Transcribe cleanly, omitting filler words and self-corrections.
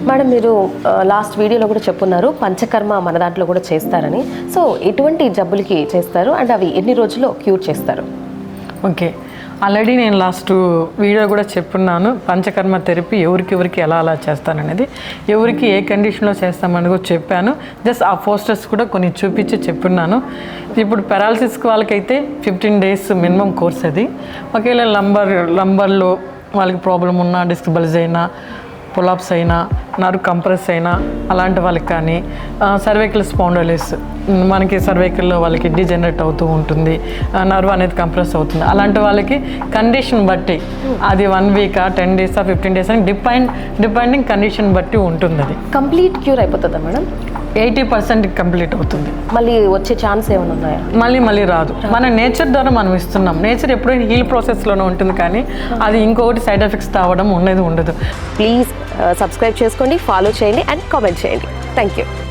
Madam మీరు last వీడియోలో కూడా చెప్పున్నారు పంచకర్మ మన దాంట్లో కూడా చేస్తారని. సో ఎటువంటి జబ్బులకి చేస్తారు అండ్ అవి ఎన్ని రోజుల్లో క్యూర్ చేస్తారు? ఓకే, ఆల్రెడీ నేను లాస్ట్ వీడియో కూడా చెప్పున్నాను పంచకర్మ థెరపీ ఎవరికి ఎలా చేస్తాననేది, ఎవరికి ఏ కండిషన్లో చేస్తామని కూడా చెప్పాను. జస్ట్ ఆ పోస్టర్స్ కూడా కొన్ని చూపించి చెప్పున్నాను. ఇప్పుడు పెరాలసిస్కి వాళ్ళకైతే 15 days మినిమం కోర్స్ అది. ఒకవేళ లంబర్లో వాళ్ళకి ప్రాబ్లం ఉన్నా, డిస్క్ బల్జ్ అయినా, పులాప్స్ అయినా, నర్వ్ కంప్రెస్ అయినా అలాంటి వాళ్ళకి కానీ, సర్వైకల్ స్పాండోలిస్ మనకి సర్వైకల్లో వాళ్ళకి డిజనరేట్ అవుతూ ఉంటుంది, నర్వ్ అనేది కంప్రెస్ అవుతుంది. అలాంటి వాళ్ళకి కండిషన్ బట్టి అది 1 week 10 days 15 days అని డిపెండింగ్ కండిషన్ బట్టి ఉంటుంది. అది కంప్లీట్ క్యూర్ అయిపోతుందా మేడం? 80% కంప్లీట్ అవుతుంది. మళ్ళీ వచ్చే ఛాన్స్ ఏమైనా ఉన్నాయా? మళ్ళీ రాదు. మన నేచర్ ద్వారా మనం ఇస్తున్నాం. నేచర్ ఎప్పుడైనా హీల్ ప్రాసెస్లోనే ఉంటుంది, కానీ అది ఇంకొకటి సైడ్ ఎఫెక్ట్స్ రావడం ఉండదు. ప్లీజ్ సబ్స్క్రైబ్ చేసుకోండి, ఫాలో చేయండి అండ్ కామెంట్ చేయండి. Thank you.